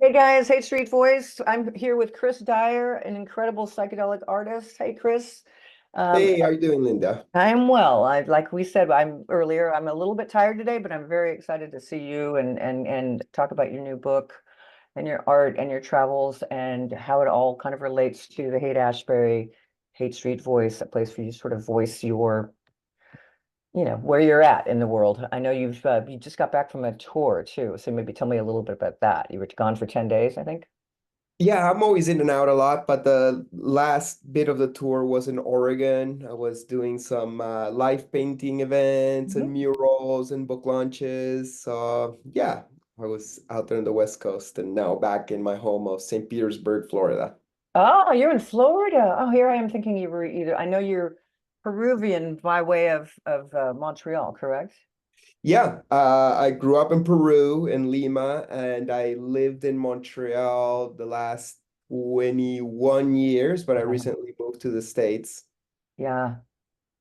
Hey guys, hey Street Voice. I'm here with Chris Dyer, an incredible psychedelic artist. Hey Chris. Um, Hey, how you doing, Linda? I'm well. Like we said, I'm a little bit tired today, but I'm very excited to see you and talk about your new book and your art and your travels and how it all kind of relates to the Haight Ashbury Haight Street Voice, a place for you to sort of voice your, where you're at in the world. I know you just got back from a tour too, so maybe tell me a little bit about that. You were gone for 10 days, I think. Yeah, I'm always in and out a lot, but the last bit of the tour was in Oregon. I was doing some live painting events and murals and book launches. So yeah, I was out there on the West Coast and now back in my home of St. Petersburg, Florida. Oh, you're in Florida. Oh, here I am thinking you were either. I know you're Peruvian by way of Montreal, correct? Yeah, I grew up in Peru, in Lima, and I lived in Montreal the last 21 years, but I Yeah. recently moved to the States. Yeah.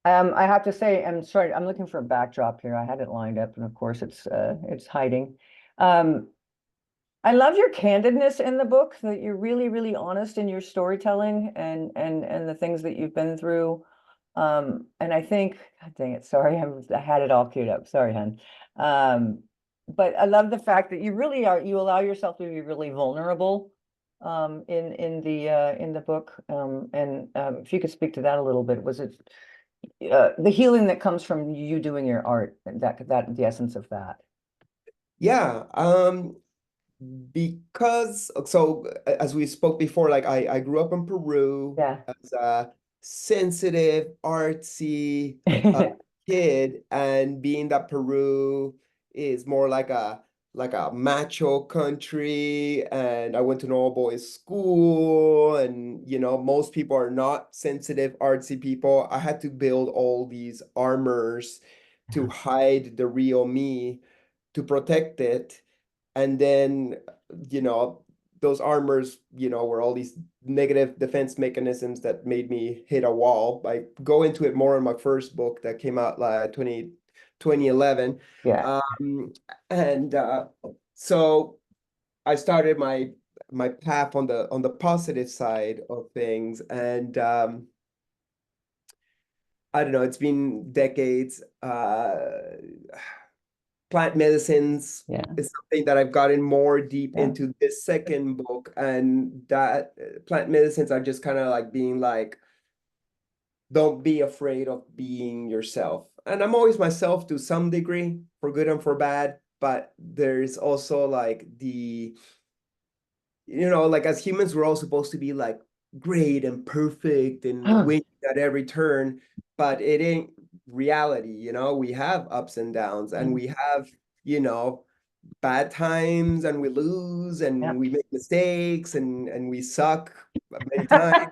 I have to say, I'm sorry, I'm looking for a backdrop here. I had it lined up, and of course it's hiding. Um, I love your candidness in the book, that you're really, really honest in your storytelling and the things that you've been through. And I think, God dang it, sorry, I had it all queued up. Sorry, hon. Um, but I love the fact that you allow yourself to be really vulnerable in the book. And if you could speak to that a little bit, was it the healing that comes from you doing your art, that the essence of that? Yeah, because as we spoke before, like I grew up in Peru Yeah. as a sensitive, artsy kid, and being that Peru is more like a macho country, and I went to an all boys school, and most people are not sensitive, artsy people. I had to build all these armors to hide the real me, to protect it. And then, you know, those armors, were all these negative defense mechanisms that made me hit a wall. I go into it more in my first book that came out like 2011. Yeah. And so I started my path on the positive side of things. And I don't know, it's been decades. Plant medicines Yeah. is something that I've gotten more deep Yeah. into this second book, and that plant medicines are just kind of like being like, don't be afraid of being yourself. And I'm always myself to some degree, for good and for bad, but there's also like like as humans, we're all supposed to be like great and perfect and Huh. winning at every turn, but it ain't reality. We have ups and downs, and we have, you know, bad times, and we lose Yeah. and we make mistakes and we suck many times.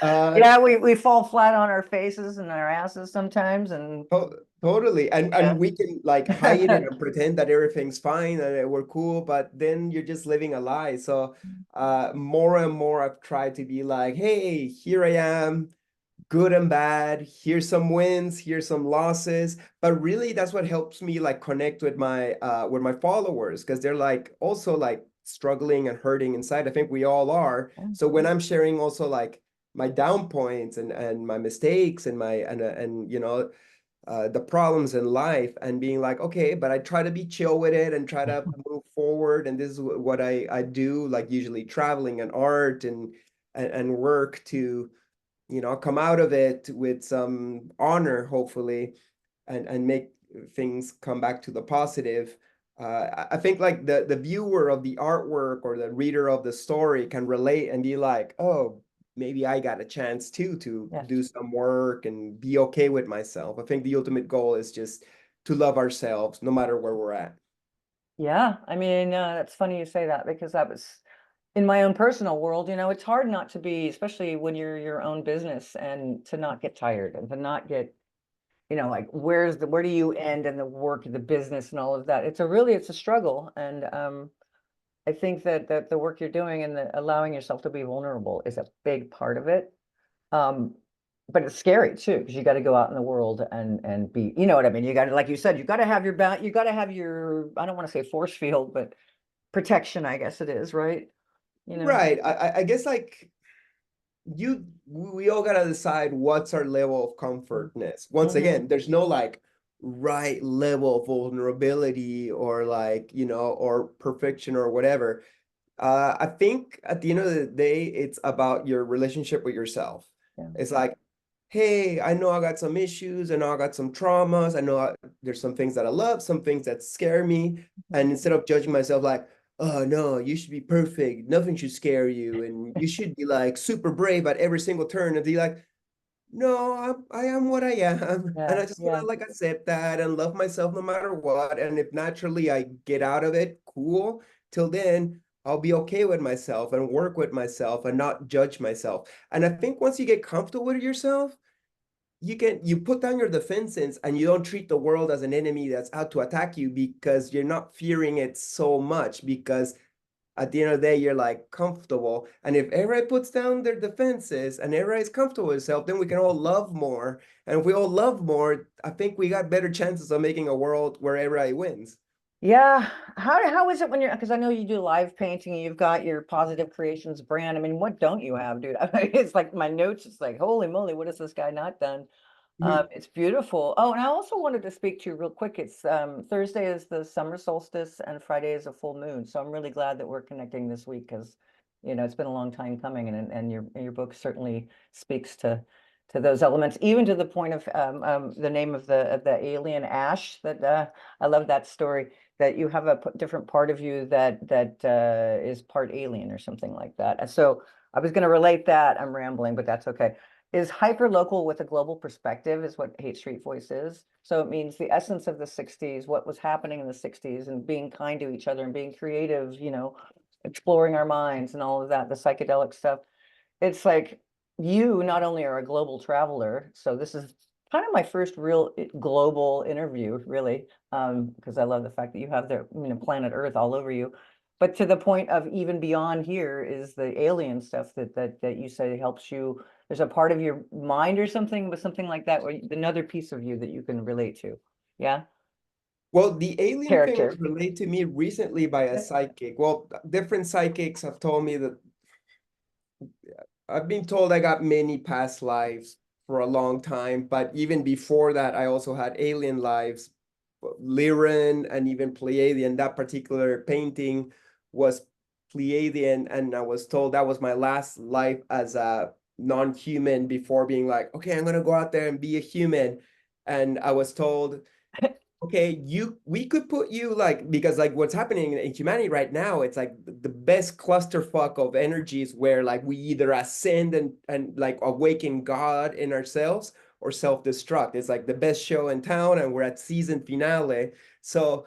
Uh, Yeah, we fall flat on our faces and our asses sometimes, and totally. And yeah. we can like hide it and pretend that everything's fine and that we're cool, but then you're just living a lie. So more and more I've tried to be like, hey, here I am, good and bad. Here's some wins, here's some losses. But really that's what helps me like connect with my followers, because they're like also like struggling and hurting inside. I think we all are. So when I'm sharing also like my down points and my mistakes and my and the problems in life, and being like, okay, but I try to be chill with it and try to move forward. And this is what I do, like usually traveling and art and work to come out of it with some honor, hopefully, and make things come back to the positive. I think like the viewer of the artwork or the reader of the story can relate and be like, oh, maybe I got a chance too to Yeah. do some work and be okay with myself. I think the ultimate goal is just to love ourselves no matter where we're at. Yeah, I mean, it's funny you say that because that was in my own personal world. It's hard not to be, especially when you're your own business, and to not get tired and to not get, like where do you end in the work, the business and all of that. It's a struggle. And I think that the work you're doing and allowing yourself to be vulnerable is a big part of it. Um, but it's scary too, because you got to go out in the world and be, you know what I mean? You got to, like you said, you got to have your I don't want to say force field, but protection, I guess it is, right? You know? Right. I guess like we all gotta decide what's our level of comfortness. Once Mhm. again, there's no like right level of vulnerability or like, you know, or perfection or whatever. I think at the end of the day, it's about your relationship with yourself. Yeah. It's like, hey, I know I got some issues, I know I got some traumas, I know there's some things that I love, some things that scare me. And instead of judging myself like, oh no, you should be perfect, nothing should scare you, and you should be like super brave at every single turn, and be like, no, I am what I am. And Yeah. I just Yeah. gotta like accept that and love myself no matter what. And if naturally I get out of it, cool. Till then, I'll be okay with myself and work with myself and not judge myself. And I think once you get comfortable with yourself, you put down your defenses and you don't treat the world as an enemy that's out to attack you because you're not fearing it so much because at the end of the day, you're like comfortable. And if everybody puts down their defenses and everybody's comfortable with itself, then we can all love more. And if we all love more, I think we got better chances of making a world where everybody wins. Yeah. How is it when you're, because I know you do live painting, you've got your Positive Creations brand. I mean, what don't you have, dude? I mean, it's like my notes, it's like, holy moly, what has this guy not done? It's beautiful. Oh, and I also wanted to speak to you real quick. It's Thursday is the summer solstice and Friday is a full moon. So I'm really glad that we're connecting this week because, you know, it's been a long time coming, and your book certainly speaks to those elements, even to the point of the name of the alien ash. That I love that story, that you have a different part of you that is part alien or something like that. And so I was going to relate that. I'm rambling, but that's okay. Is hyper local with a global perspective is what Hate Street Voice is. So it means the essence of the 60s, what was happening in the 60s, and being kind to each other and being creative, you know, exploring our minds and all of that, the psychedelic stuff. It's like you not only are a global traveler, so this is kind of my first real global interview, really, because I love the fact that you have the, you know, planet Earth all over you. But to the point of even beyond here is the alien stuff that you say helps you. There's a part of your mind or something, but something like that, or another piece of you that you can relate to. Yeah, Well, the alien thing was character. relayed to me recently by a psychic. Well, different psychics have told me that I've been told I got many past lives for a long time, but even before that, I also had alien lives. Lyran and even Pleiadian. That particular painting was Pleiadian, and I was told that was my last life as a non-human before being like, okay, I'm gonna go out there and be a human. And I was told, okay, we could put you like, because like what's happening in humanity right now, it's like the best clusterfuck of energies where like we either ascend and like awaken God in ourselves or self-destruct. It's like the best show in town and we're at season finale. So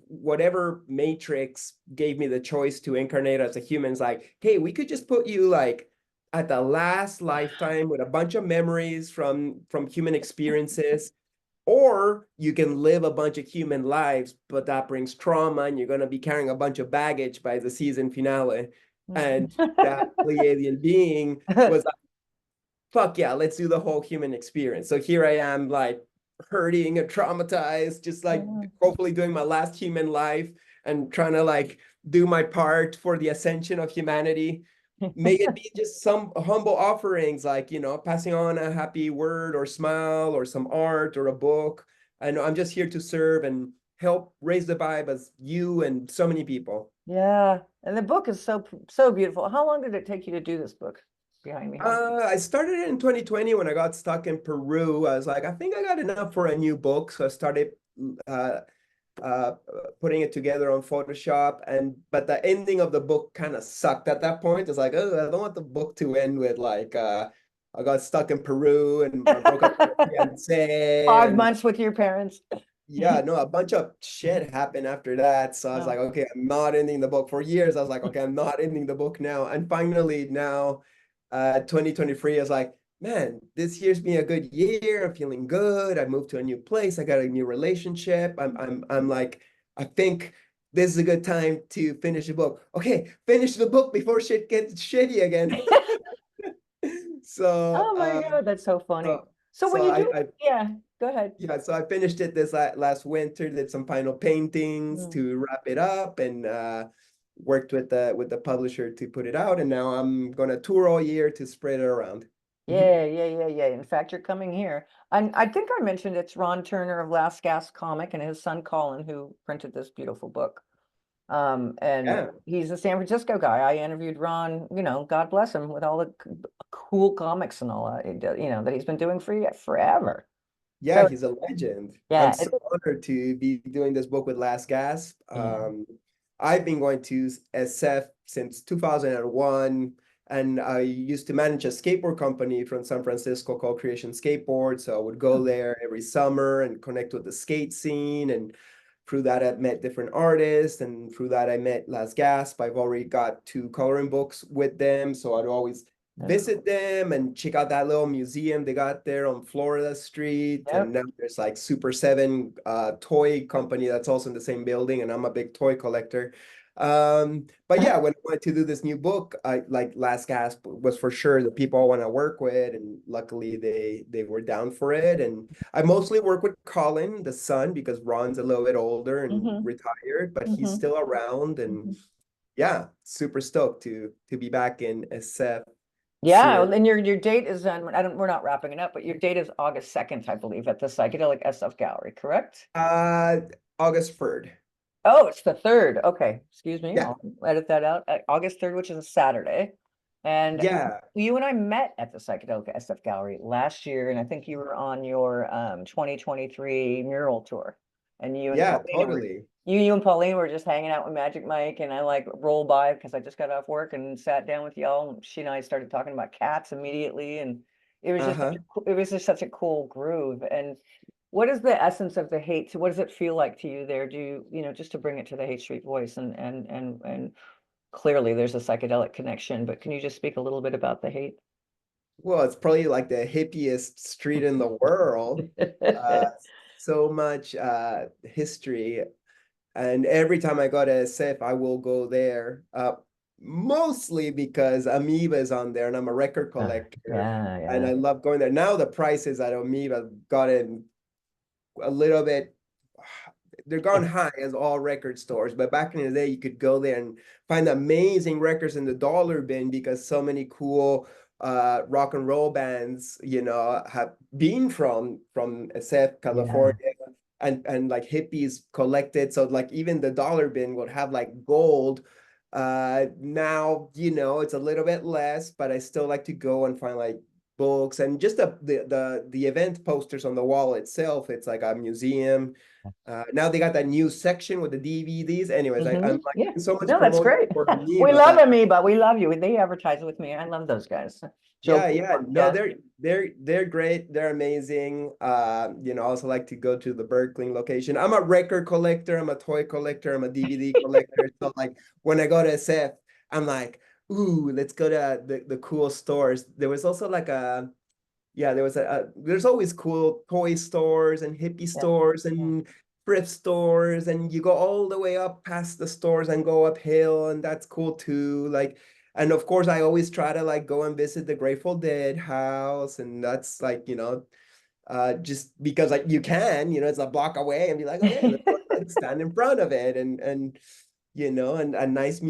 whatever matrix gave me the choice to incarnate as a human is like, hey, we could just put you like at the last lifetime with a bunch of memories from human experiences, or you can live a bunch of human lives, but that brings trauma and you're going to be carrying a bunch of baggage by the season finale. And that Pleiadian being was like, fuck yeah, let's do the whole human experience. So here I am, like hurting and traumatized, just like hopefully doing my last human life and trying to like do my part for the ascension of humanity. May it be just some humble offerings, like, you know, passing on a happy word or smile or some art or a book. I know I'm just here to serve and help raise the vibe as you and so many people. Yeah, and the book is so beautiful. How long did it take you to do this book? Behind me. I started it in 2020 when I got stuck in Peru. I was like, I think I got enough for a new book. So I started uh, uh, putting it together on Photoshop. But the ending of the book kind of sucked at that point. It's like, oh, I don't want the book to end with like I got stuck in Peru and I broke up with my fiance, Five and months with your parents. yeah, no, a bunch of shit happened after that. So I was Oh, like, okay, I'm not ending the book. For years, I was like, okay, I'm not ending the book now. And finally now, 2023 is like, man, this year's been a good year. I'm feeling good. I moved to a new place. I got a new relationship. I'm like, I think this is a good time to finish the book. Okay, finish the book before shit gets shitty again. So, oh my God, that's so funny. so, So so when you do, I yeah. Go ahead. Yeah, so I finished it this last winter, did some final paintings Mm. to wrap it up, and worked with the publisher to put it out, and now I'm gonna tour all year to spread it around. Yeah, yeah, yeah, yeah. In fact, you're coming here. I think I mentioned it's Ron Turner of Last Gasp Comic and his son Colin who printed this beautiful book. And Yeah. he's a San Francisco guy. I interviewed Ron, God bless him with all the cool comics and all that, that he's been doing for forever. Yeah, So he's a legend. I'm yeah, so honored to be doing this book with Last Gasp. yeah. I've been going to SF since 2001, and I used to manage a skateboard company from San Francisco called Creation Skateboard. So I would go there every summer and connect with the skate scene. And through that, I've met different artists, and through that, I met Last Gasp. I've already got 2 coloring books with them, so I'd always That's cool. visit them and check out that little museum they got there on Florida Street. And Yep. now there's like Super 7 toy company that's also in the same building, and I'm a big toy collector. But yeah, when I wanted to do this new book, I like Last Gasp was for sure the people I want to work with, and luckily they were down for it. And I mostly work with Colin, the son, because Ron's a little bit older and Hmm. retired, but he's Hmm. still around. And Hmm. yeah, super stoked to be back in SF Yeah, soon. and your date is on, we're not wrapping it up, but your date is August 2nd, I believe, at the Psychedelic SF Gallery, correct? Uh, August 3rd. Oh, it's the 3rd. Okay, excuse me. Yeah, I'll edit that out. August 3rd, which is a Saturday. And yeah, you and I met at the Psychedelic SF Gallery last year, and I think you were on your 2023 mural tour. And yeah, totally. you and Pauline were just hanging out with Magic Mike, and I like rolled by because I just got off work and sat down with y'all. And she and I started talking about cats immediately, and Uh-huh. it was just such a cool groove. And what is the essence of the hate? What does it feel like to you there? Do you, just to bring it to the Hate Street voice and clearly there's a psychedelic connection, but can you just speak a little bit about the hate? Well, it's probably like the hippiest street in the world. Uh, so much history. And every time I go to SF, I will go there. Mostly because Amoeba is on there and I'm a record collector. Yeah, And yeah, I love going there. Now the prices at Amoeba gotten a little bit, they're gone high as all record stores, but back in the day you could go there and find amazing records in the dollar bin because so many cool rock and roll bands have been from SF yeah, California, and like hippies collected, so like even the dollar bin would have like gold. Now it's a little bit less, but I still like to go and find like books and just the event posters on the wall itself. It's like a museum. Now they got that new section with the DVDs. Anyways, I'm like yeah. doing so much No, that's promotion great. for We Amoeba love that Amoeba. We love you. They advertise with me. I love those guys. yeah, Joking. yeah. No, Yeah. they're great. They're amazing. I also like to go to the Berkeley location. I'm a record collector, I'm a toy collector, I'm a DVD collector. So like when I go to SF, I'm like, ooh, let's go to the cool stores. There was also like there's always cool toy stores and hippie Yeah. stores and thrift stores, and you go all the way up past the stores and go uphill, and that's cool too. Like, and of course, I always try to like go and visit the Grateful Dead house, and that's like, just because like you can, it's a block away, and be like, okay, let's go and stand in front of it, and nice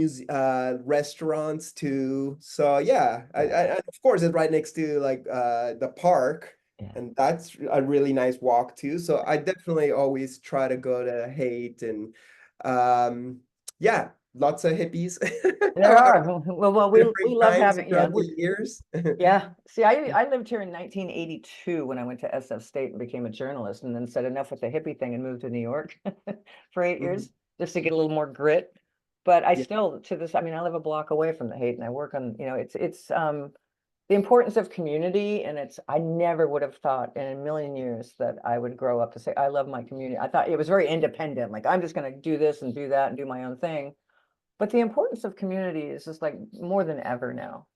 restaurants too. So yeah, and of course it's right next to like the park, Yeah. and that's a really nice walk too. So I definitely always try to go to Haight, and yeah, lots of hippies. There are. Well, we Different love times having, throughout the years. yeah. See, I lived here in 1982 when I went to SF State and became a journalist, and then said enough with the hippie thing and moved to New York for 8 years Mhm. just to get a little more grit. But I Yeah. still, to this, I mean, I live a block away from the hate, and I work on, it's the importance of community, and I never would have thought in a million years that I would grow up to say I love my community. I thought it was very independent, like I'm just going to do this and do that and do my own thing. But the importance of community is just like more than ever now.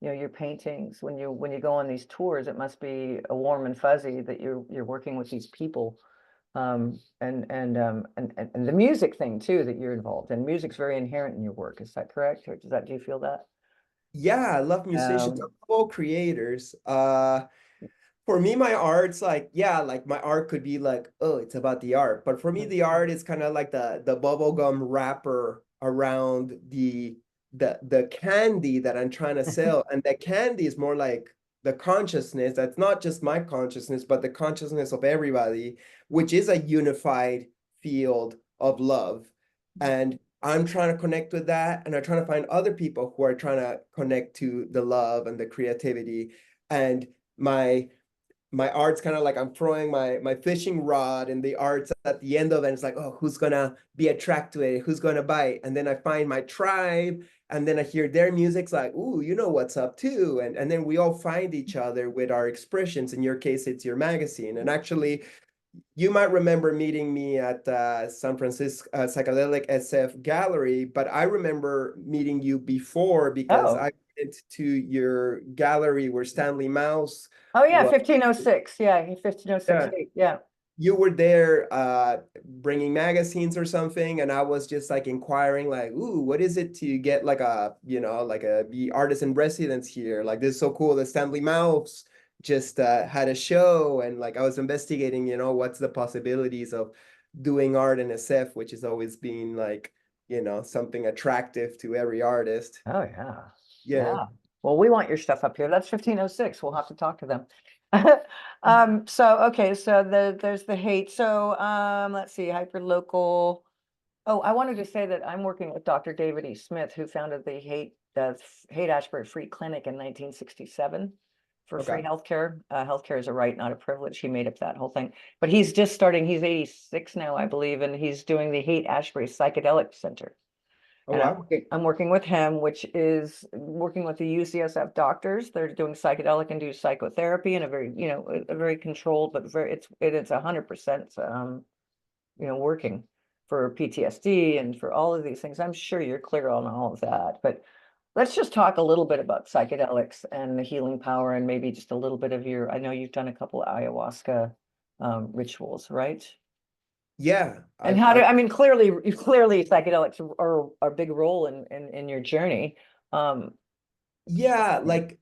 Your paintings, when you go on these tours, it must be a warm and fuzzy that you're working with these people. And the music thing too that you're involved in. Music's very inherent in your work. Is that correct? Or do you feel that? Yeah, I love musicians. I Um, love all creators. For me, my art's like, yeah, like my art could be like, oh, it's about the art. But for me, Mm. the art is kind of like the bubblegum wrapper around the candy that I'm trying to sell. And the candy is more like the consciousness. That's not just my consciousness, but the consciousness of everybody, which is a unified field of love. And I'm trying to connect with that. And I'm trying to find other people who are trying to connect to the love and the creativity. And my art's kind of like I'm throwing my fishing rod and the art's at the end of it. And it's like, oh, who's gonna be attracted to it? Who's gonna bite? And then I find my tribe, and then I hear their music's like, ooh, you know what's up too. And then we all find each other with our expressions. In your case, it's your magazine. And actually, you might remember meeting me at San Francisco Psychedelic SF Gallery, but I remember meeting you before because Oh, I went to your gallery where Stanley Mouse oh yeah, was. 1506. Yeah, Yeah, 15068. Yeah. you were there bringing magazines or something, and I was just like inquiring, like, ooh, what is it to get like a, like a be artist in residence here? Like, this is so cool. The Stanley Mouse just had a show, and like I was investigating, what's the possibilities of doing art in SF, which has always been like, something attractive to every artist. Oh yeah. Yeah. Yeah. Well, we want your stuff up here. That's 1506. We'll have to talk to them. So okay, so there's the hate. So let's see, hyper local. Oh, I wanted to say that I'm working with Dr. David E. Smith, who founded the Haight-Ashbury Free Clinic in 1967 for free Okay. healthcare. Healthcare is a right, not a privilege. He made up that whole thing. But he's just starting, he's 86 now, I believe, and he's doing the Haight-Ashbury Psychedelic Center. Oh, And wow. I'm working with him, which is working with the UCSF doctors. They're doing psychedelic induced psychotherapy in a very, a very controlled, but it's 100% working for PTSD and for all of these things. I'm sure you're clear on all of that, but let's just talk a little bit about psychedelics and the healing power, and maybe just a little bit of I know you've done a couple of ayahuasca rituals, right? Yeah. And I mean, clearly psychedelics are a big role in your journey. Um, Yeah, like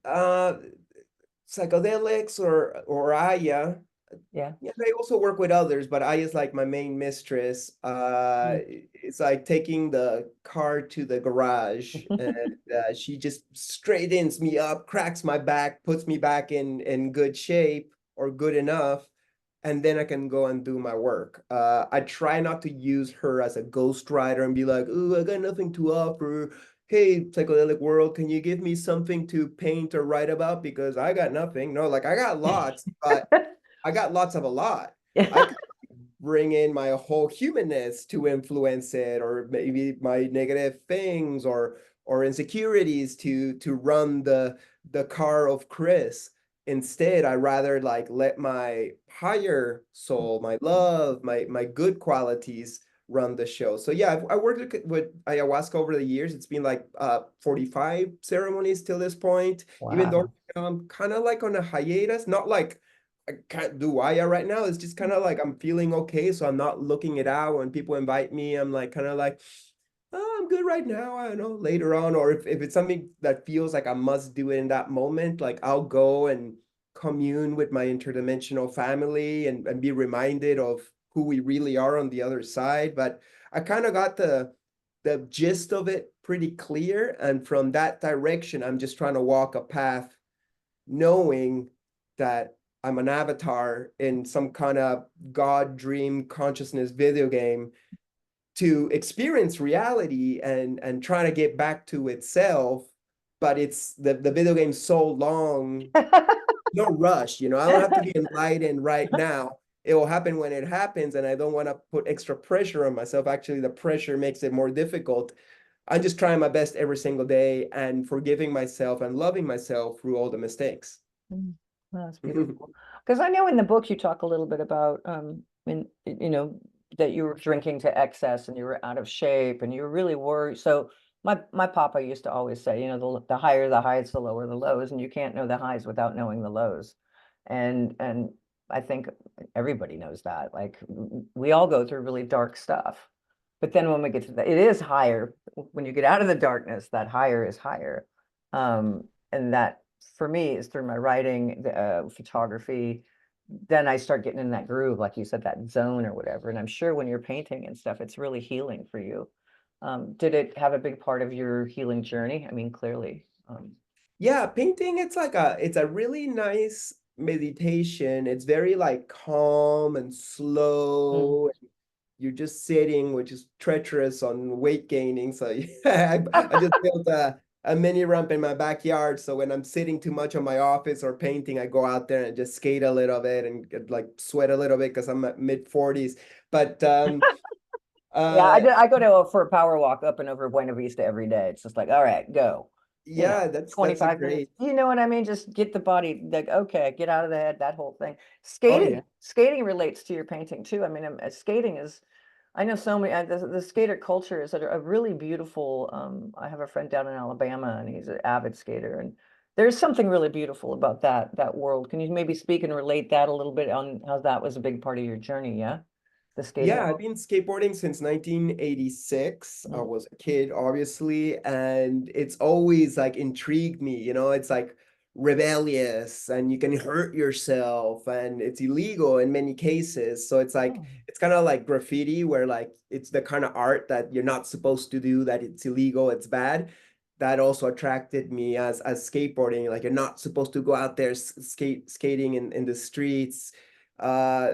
psychedelics or Aya. yeah. Yeah, I also work with others, but Aya's like my main mistress. Mm. It's like taking the car to the garage, and she just straightens me up, cracks my back, puts me back in good shape or good enough, and then I can go and do my work. I try not to use her as a ghostwriter and be like, "Oh, I got nothing to offer. Hey, psychedelic world, can you give me something to paint or write about? Because I got nothing." No, like I got lots, but I got lots of a lot. I Yeah. could bring in my whole humanness to influence it, or maybe my negative things or insecurities to run the car of Chris. Instead, I rather like let my higher soul, my love, my good qualities run the show. So yeah, I worked with ayahuasca over the years. It's been like 45 ceremonies till this point, even though Wow. I'm kind of like on a hiatus, not like I can't do Aya right now. It's just kind of like I'm feeling okay, so I'm not looking it out. When people invite me, I'm like kind of like, oh, I'm good right now. I don't know, later on, or if it's something that feels like I must do it in that moment, like I'll go and commune with my interdimensional family and be reminded of who we really are on the other side. But I kind of got the gist of it pretty clear, and from that direction, I'm just trying to walk a path knowing that I'm an avatar in some kind of God dream consciousness video game to experience reality and trying to get back to itself. But it's the video game's so long, no rush, I don't have to be enlightened right now. It will happen when it happens, and I don't want to put extra pressure on myself. Actually, the pressure makes it more difficult. I'm just trying my best every single day and forgiving myself and loving myself through all the mistakes. Mm. Oh, that's beautiful. Because I know in the book you talk a little bit about that you were drinking to excess and you were out of shape and you were really worried. So my papa used to always say, the higher the highs, the lower the lows, and you can't know the highs without knowing the lows. And I think everybody knows that. Like we all go through really dark stuff. But then when we get to it is higher. When you get out of the darkness, that higher is higher. And that for me is through my writing, the photography. Then I start getting in that groove, like you said, that zone or whatever. And I'm sure when you're painting and stuff, it's really healing for you. Did it have a big part of your healing journey? I mean, clearly. Yeah, painting, it's a really nice meditation. It's very like calm and Mm. slow. You're just sitting, which is treacherous on weight gaining. So yeah, I just built a mini ramp in my backyard. So when I'm sitting too much on my office or painting, I go out there and just skate a little bit and get, like sweat a little bit because I'm at mid 40s. But Yeah, uh I go for a power walk up and over Buena Vista every day. It's just like, all right, go. yeah, that's a 25 minutes. great. You know what I mean? Just get the body like, okay, get out of the head, that whole thing. Oh yeah. Skating relates to your painting too. I mean, skating is, I know so many, the skater culture is a really beautiful, I have a friend down in Alabama and he's an avid skater, and there's something really beautiful about that world. Can you maybe speak and relate that a little bit on how that was a big part of your journey? Yeah. The skating Yeah, I've world. been skateboarding since 1986. I Mm. was a kid, obviously, and it's always like intrigued me. It's like rebellious and you can hurt yourself and it's illegal in many cases. So it's like, Oh. it's kind of like graffiti, where like it's the kind of art that you're not supposed to do, that it's illegal, it's bad. That also attracted me as skateboarding. Like you're not supposed to go out there skating in the streets. Uh,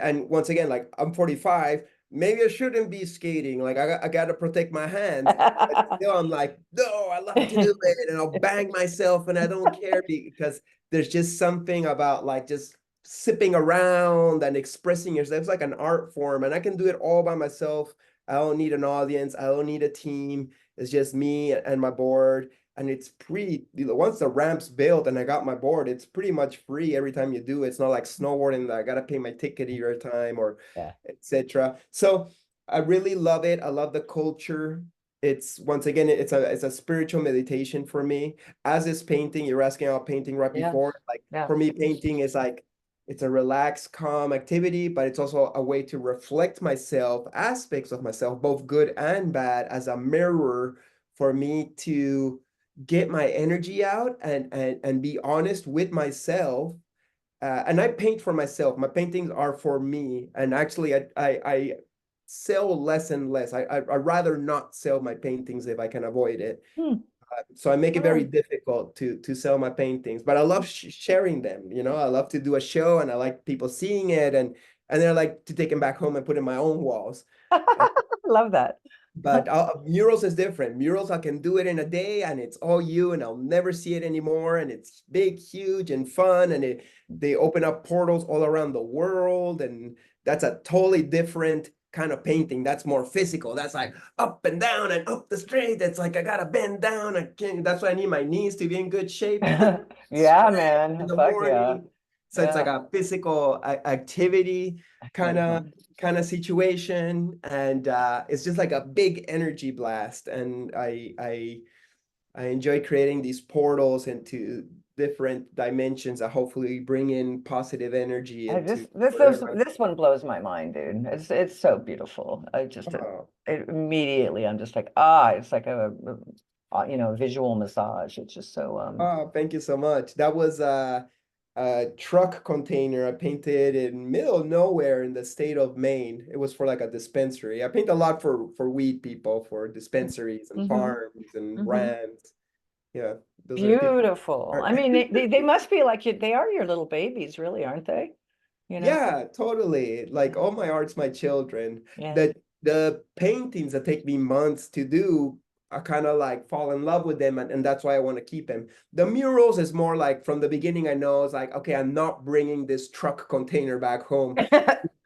and once again, like I'm 45, maybe I shouldn't be skating. Like I got to protect my hands. But still, I'm like, no, I love to do it, and I'll bang myself, and I don't care because there's just something about like just sipping around and expressing yourself. It's like an art form, and I can do it all by myself. I don't need an audience. I don't need a team. It's just me and my board, and it's pretty, once the ramp's built and I got my board, it's pretty much free every time you do it. It's not like snowboarding that I gotta pay my ticket every time or Yeah. etc. So I really love it. I love the culture. It's, once again, it's a spiritual meditation for me. As is painting. You're asking about painting right Yeah. before. Like Yeah. for me, painting is like, it's a relaxed, calm activity, but it's also a way to reflect myself, aspects of myself, both good and bad, as a mirror for me to get my energy out and be honest with myself. And I paint for myself. My paintings are for me. And actually, I sell less and less. I'd rather not sell my paintings if I can avoid it. Hmm. So I make it very Oh. difficult to sell my paintings, but I love sharing them. I love to do a show, and I like people seeing it, and then I like to take them back home and put in my own walls. Love that. But murals is different. Murals, I can do it in a day and it's all you, and I'll never see it anymore. And it's big, huge, and fun. And they open up portals all around the world. And that's a totally different kind of painting. That's more physical. That's like up and down and up the street. It's like I gotta bend down. That's why I need my knees to be in good shape. Yeah, Stretch in man. the Fuck yeah. morning. So it's like Yeah. a physical activity kind of Mhm. situation, and it's just like a big energy blast, and I enjoy creating these portals into different dimensions that hopefully bring in positive energy I into just this this whatever. this one blows my mind, dude. It's so beautiful. I just Oh, immediately I'm just like it's like a visual massage. It's just so thank you so much. That was a truck container I painted in middle of nowhere in the state of Maine. It was for like a dispensary. I paint a lot for weed people, for dispensaries and hmm farms and hmm brands. Yeah, those are the people. beautiful. I mean, they must be like they are your little babies, really, aren't they? You know? Yeah, totally. Like all my art's my children. Yeah. The paintings that take me months to do, I kind of like fall in love with them, and that's why I want to keep them. The murals is more like from the beginning, I know it's like, okay, I'm not bringing this truck container back home.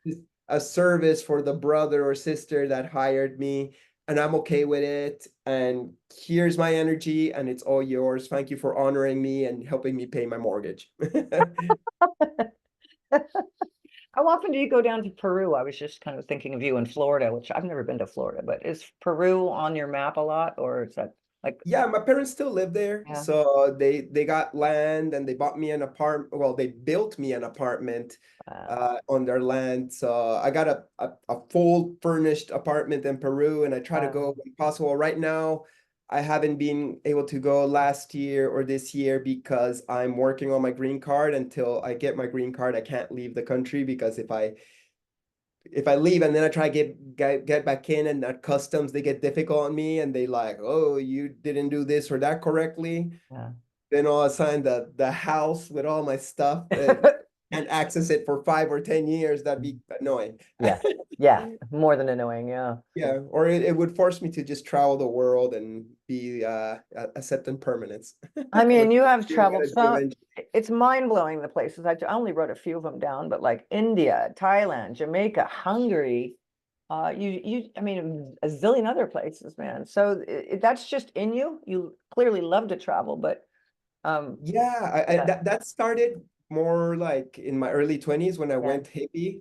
It's a service for the brother or sister that hired me, and I'm okay with it. And here's my energy, and it's all yours. Thank you for honoring me and helping me pay my mortgage. How often do you go down to Peru? I was just kind of thinking of you in Florida, which I've never been to Florida, but is Peru on your map a lot, or is that like, Yeah, my parents still live there. yeah, So they got land and they bought me an apartment. Well, they built me an apartment uh, on their land. So I got a full furnished apartment in Peru, and I try to uh, go when possible. Right now, I haven't been able to go last year or this year because I'm working on my green card. Until I get my green card, I can't leave the country, because if I leave and then I try to get back in, and at customs they get difficult on me, and they like, oh, you didn't do this or that correctly. Yeah. Then all of a sudden the house with all my stuff, can't access it for 5 or 10 years. That'd be annoying. Yeah. Yeah. More than annoying. Yeah. Yeah, or it would force me to just travel the world and be accepting permanence. I mean, Which you have I gotta traveled do so eventually. it's mind-blowing the places. I only wrote a few of them down, but like India, Thailand, Jamaica, Hungary, I mean, a zillion other places, man. So that's just in you. You clearly love to travel, but Yeah, yeah, that started more like in my early 20s when I yeah. went hippie.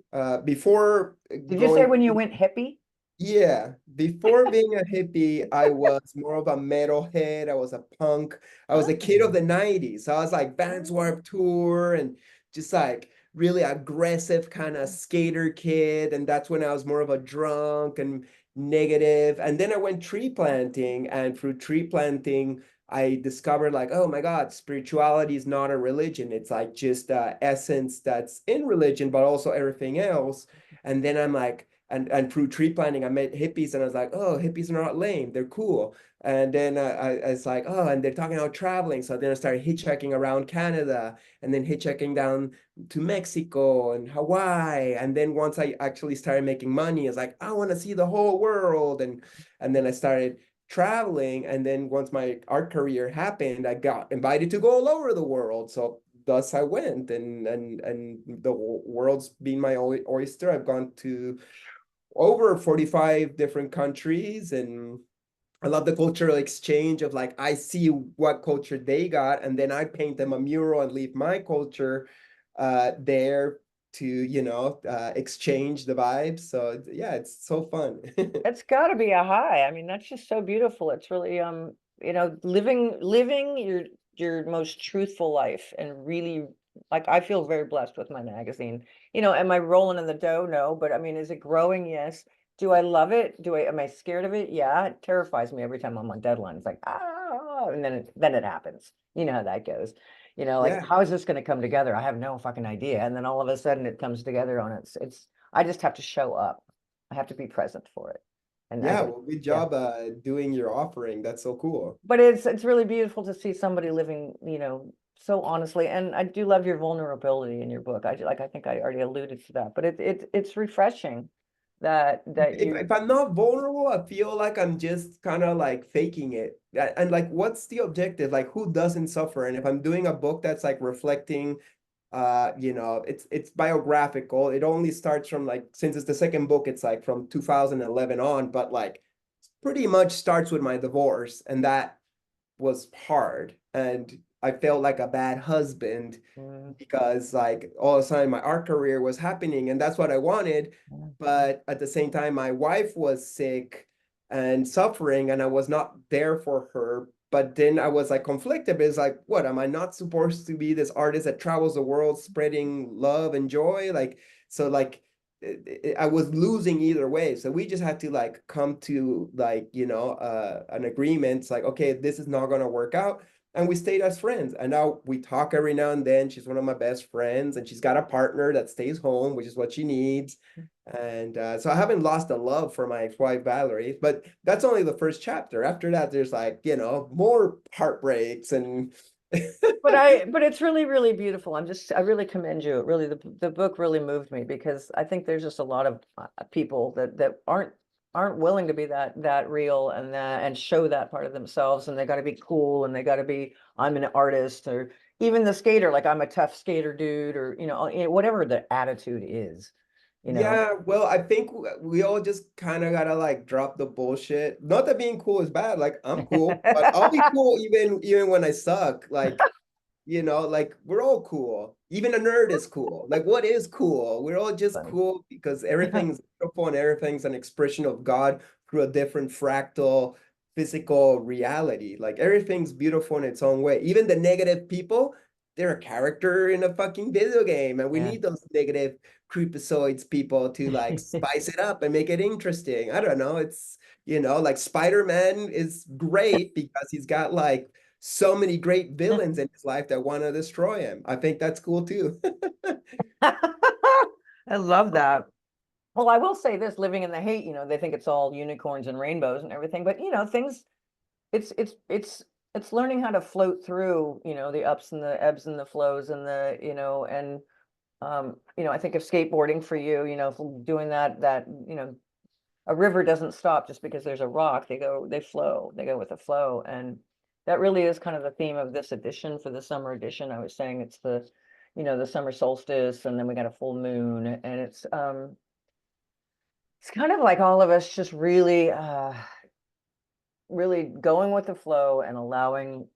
Before Did you say going, when you went hippie? yeah, before being a hippie, I was more of a metalhead. I was a punk. I was a kid of Oh, the 90s. So I was like Vans Warped Tour, and just like really aggressive kind of skater kid. And that's when I was more of a drunk and negative. And then I went tree planting, and through tree planting, I discovered like, oh my God, spirituality is not a religion. It's like just essence that's in religion, but also everything else. And then I'm like, and through tree planting, I met hippies, and I was like, oh, hippies are not lame, they're cool. And then I was like, oh, and they're talking about traveling. So then I started hitchhiking around Canada, and then hitchhiking down to Mexico and Hawaii. And then once I actually started making money, I was like, I want to see the whole world. And then I started traveling. And then once my art career happened, I got invited to go all over the world. So thus I went, and the world's been my oyster. I've gone to over 45 different countries, and I love the cultural exchange of like, I see what culture they got, and then I paint them a mural and leave my culture there to, exchange the vibes. So yeah, it's so fun. it's got to be a high. I mean, that's just so beautiful. It's really living your most truthful life, and really, like, I feel very blessed with my magazine. Am I rolling in the dough? No, but I mean, is it growing? Yes. Do I love it? Am I scared of it? Yeah, it terrifies me every time I'm on deadline. It's like, and then it happens. You know how that goes. Like, Yeah. how is this going to come together? I have no fucking idea. And then all of a sudden it comes together on it's I just have to show up. I have to be present for it. And I Yeah, think, well, good yeah. job doing your offering. That's so cool. But it's really beautiful to see somebody living, so honestly. And I do love your vulnerability in your book. I think I already alluded to that, but it's refreshing that If you I'm not vulnerable, I feel like I'm just kind of like faking it. And like, what's the objective? Like, who doesn't suffer? And if I'm doing a book that's like reflecting, it's biographical. It only starts from like, since it's the second book, it's like from 2011 on, but like pretty much starts with my divorce, and that was hard. And I felt like a bad husband, mm, because like all of a sudden my art career was happening, and that's what I wanted. mm, But at the same time, my wife was sick and suffering, and I was not there for her. But then I was like conflicted. It's like, what, am I not supposed to be this artist that travels the world spreading love and joy? Like, so like I was losing either way. So we just had to like come to like, an agreement. It's like, okay, this is not going to work out. And we stayed as friends. And now we talk every now and then. She's one of my best friends, and she's got a partner that stays home, which is what she needs. And so I haven't lost the love for my ex-wife, Valerie, but that's only the first chapter. After that, there's like, more heartbreaks and but it's really, really beautiful. I really commend you. It really, the book really moved me, because I think there's just a lot of people that aren't willing to be that real, and show that part of themselves, and they got to be cool, and they got to be, I'm an artist, or even the skater, like, I'm a tough skater dude, or whatever the attitude is, you know. yeah, well, I think we all just kind of gotta like drop the bullshit. Not that being cool is bad. Like, I'm cool, but I'll be cool even when I suck. Like, like, we're all cool. Even a nerd is cool. Like, what is cool? We're all just Funny. cool because everything's beautiful, and everything's an expression of God through a different fractal physical reality. Like, everything's beautiful in its own way. Even the negative people, they're a character in a fucking video game, and we Yeah. need those negative creepazoids people to like spice it up and make it interesting. I don't know. It's, like Spider-Man is great because he's got like so many great villains in his life that want to destroy him. I think that's cool too. I love that. Well, I will say this, living in the hate, they think it's all unicorns and rainbows and everything, but things, it's learning how to float through, the ups and the ebbs and the flows and and I think of skateboarding for you, doing that, a river doesn't stop just because there's a rock. They go with the flow. And that really is kind of the theme of this edition. For the summer edition, I was saying it's the summer solstice, and then we got a full moon, and it's kind of like all of us just really really going with the flow and allowing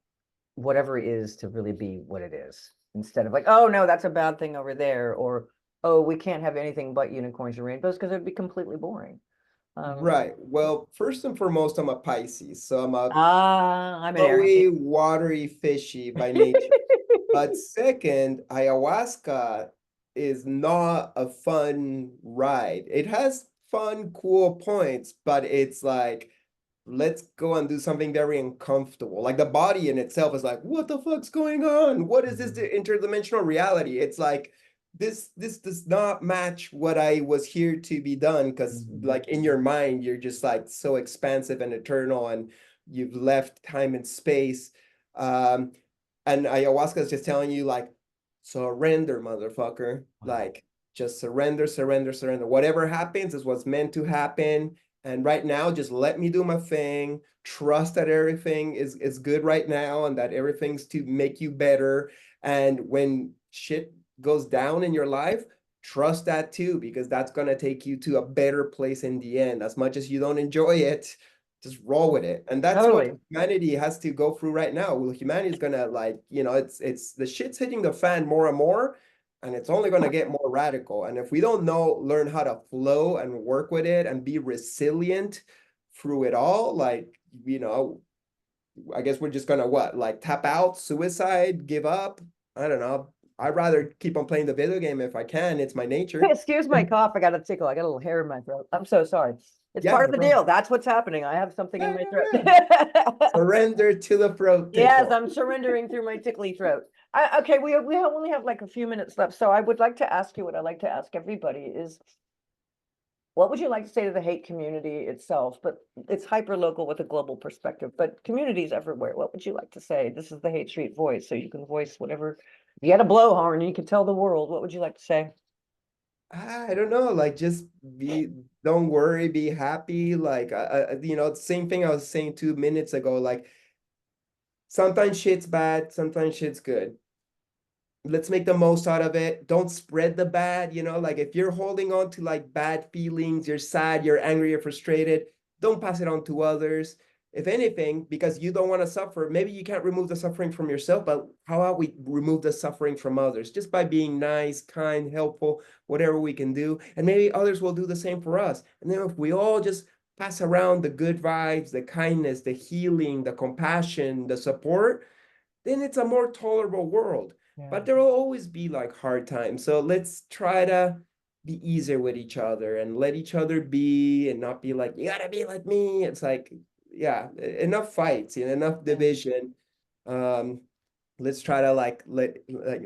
whatever it is to really be what it is, instead of like, oh no, that's a bad thing over there, or oh, we can't have anything but unicorns and rainbows, because it'd be completely boring. Right. Well, first and foremost, I'm a Pisces, so I'm a I'm an flowy, Aries. watery, fishy by nature. But second, ayahuasca is not a fun ride. It has fun, cool points, but it's like, let's go and do something very uncomfortable. Like the body in itself is like, what the fuck's going on? What is this interdimensional reality? It's like, this does not match what I was here to be done, because like in your mind, you're just like so expansive and eternal, and you've left time and space. And ayahuasca is just telling you like, surrender, motherfucker. Like, just surrender, surrender, surrender. Whatever happens is what's meant to happen. And right now, just let me do my thing. Trust that everything is good right now, and that everything's to make you better. And when shit goes down in your life, trust that too, because that's going to take you to a better place in the end. As much as you don't enjoy it, just roll with it. And that's Totally. what humanity has to go through right now. Well, humanity is gonna like, it's the shit's hitting the fan more and more, and it's only gonna get more radical. And if we don't learn how to flow and work with it and be resilient through it all, like, I guess we're just gonna what, like tap out, suicide, give up. I don't know. I'd rather keep on playing the video game if I can. It's my nature. Excuse my cough. I got a tickle. I got a little hair in my throat. I'm so sorry. It's Yeah, part of no the problem. deal. That's what's happening. I have something in my throat. Surrender to the throat Yes, tickle. I'm surrendering through my tickly throat. Okay, we only have like a few minutes left, so I would like to ask you what I like to ask everybody is, what would you like to say to the hate community itself? But it's hyper local with a global perspective, but communities everywhere. What would you like to say? This is the Hate Street Voice, so you can voice whatever. You had a blowhorn, you can tell the world. What would you like to say? I don't know, like just don't worry, be happy. Like, same thing I was saying 2 minutes ago. Like, sometimes shit's bad, sometimes shit's good. Let's make the most out of it. Don't spread the bad, like if you're holding on to like bad feelings, you're sad, you're angry, you're frustrated, don't pass it on to others. If anything, because you don't want to suffer, maybe you can't remove the suffering from yourself, but how about we remove the suffering from others just by being nice, kind, helpful, whatever we can do. And maybe others will do the same for us. And then if we all just pass around the good vibes, the kindness, the healing, the compassion, the support, then it's a more tolerable world. Yeah. But there will always be like hard times. So let's try to be easier with each other and let each other be, and not be like, you gotta be like me. It's like, yeah, enough fights and enough division. Let's try to like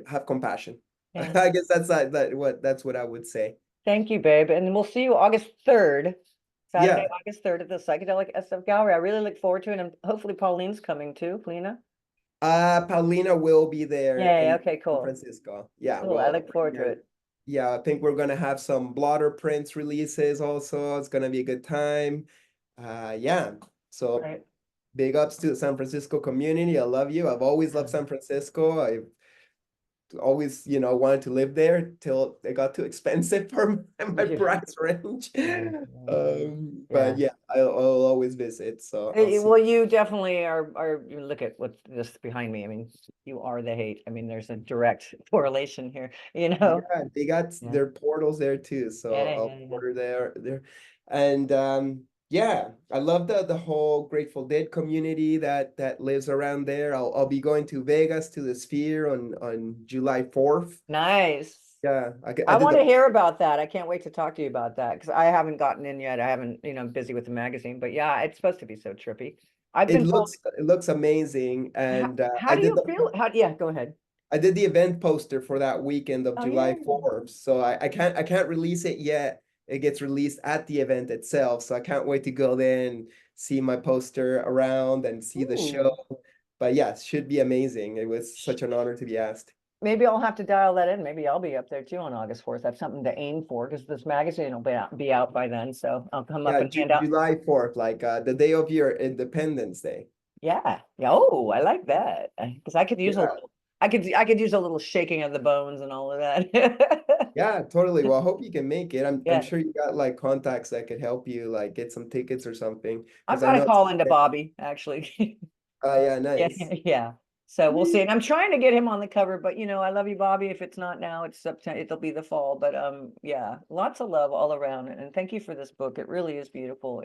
have compassion. Yeah. I guess that's what I would say. Thank you, babe. And we'll see you August 3rd, Saturday, Yeah. August 3rd at the Psychedelic SF Gallery. I really look forward to it. And hopefully Pauline's coming too. Paulina? Paulina will be there Yay. in Okay, San cool. Francisco. Yeah, Cool. I well, look forward to it. yeah, I think we're gonna have some blotter prints releases also. It's gonna be a good time. Yeah. So Right. big ups to the San Francisco community. I love you. I've always loved San Francisco. I've always, wanted to live there till it got too expensive for my Yeah. price range. Yeah. But yeah, I'll always visit. So I'll see. Well, you definitely are. Look at what's this behind me. I mean, you are the hate. I mean, there's a direct correlation here, Yeah, they got Yeah. their portals there too. So Yeah, I'll yeah, yeah. order there. And Yeah, I love the whole Grateful Dead community that lives around there. I'll be going to Vegas to the Sphere on July 4th. Nice. Yeah, I I did want to the hear about that. I can't wait to talk to you about that because I haven't gotten in yet. I haven't, I'm busy with the magazine, but yeah, it's supposed to be so trippy. I've been told, it looks amazing, and how do you feel? Yeah, go ahead. I did the event poster for that weekend of Oh, yeah. July 4th. So I can't release it yet. It gets released at the event itself. So I can't wait to go there and see my poster around and see the show. Ooh. But yes, should be amazing. It was such an honor to be asked. Maybe I'll have to dial that in. Maybe I'll be up there too on August 4th. That's something to aim for because this magazine will be out by then. So I'll come up Yeah, and hand out. July 4th, like the day of your Independence Day. Yeah. Yeah. Oh, I like that. Because I could use a Yeah. little, I could use a little shaking of the bones and all of that. Yeah, totally. Well, I hope you can make it. I'm Yeah. sure you got like contacts that could help you like get some tickets or something. I've Because I got to know call into Bobby, actually. yeah, Yeah, nice. yeah. So we'll see. And I'm trying to get him on the cover, but I love you, Bobby. If it's not now, it's September, it'll be the fall. But yeah, lots of love all around. And thank you for this book. It really is beautiful.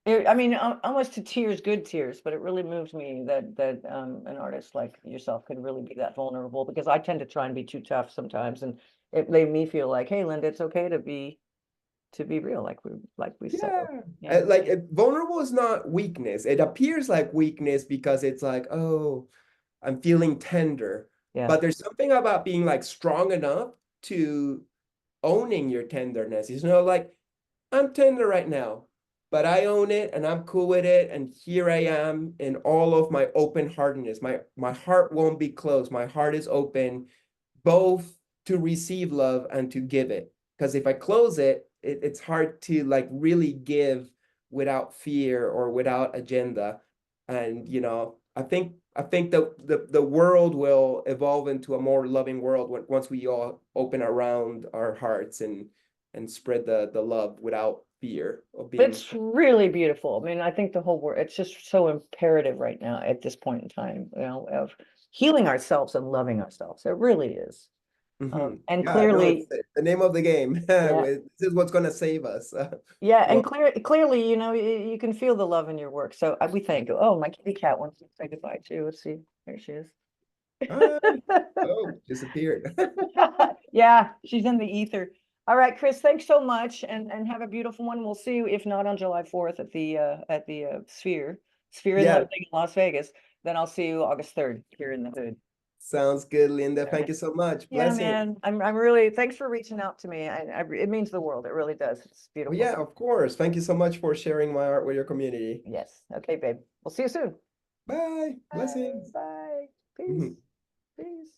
I mean, almost to tears, good tears, but it really moves me that an artist like yourself could really be that vulnerable because I tend to try and be too tough sometimes. And it made me feel like, hey, Linda, it's okay to be real, like we said. Yeah. Yeah. Vulnerable is not weakness. It appears like weakness because it's like, oh, I'm feeling tender. Yeah. But there's something about being like strong enough to owning your tenderness. Like I'm tender right now, but I own it and I'm cool with it. And here I am in all of my open heartedness. My heart won't be closed. My heart is open both to receive love and to give it. Because if I close it, it's hard to like really give without fear or without agenda. And I think the world will evolve into a more loving world once we all open around our hearts and spread the love without fear of being. It's really beautiful. I mean, I think the whole world, it's just so imperative right now at this point in time, of healing ourselves and loving ourselves. It really is. And Yeah, no, it's clearly, the name of the game. yeah, This is what's gonna save us. yeah, Well, and clearly, you can feel the love in your work. So we thank you. Oh, my kitty cat wants to say goodbye too. Let's see. There she is. hi. Oh, disappeared. Yeah, she's in the ether. All right, Chris, thanks so much and have a beautiful one. We'll see you, if not on July 4th at the Sphere. Sphere is Yeah, happening in Las Vegas. Then I'll see you August 3rd here in the hood. sounds good, Linda. All Thank right. you so much. Yeah, Blessing. man. I'm really, thanks for reaching out to me. It means the world. It really does. It's Well, beautiful. yeah, of course. Thank you so much for sharing my art with your community. Yes. Okay, babe. We'll see you soon. Bye. Bye. Blessings. Bye. Peace. Mhm. Peace.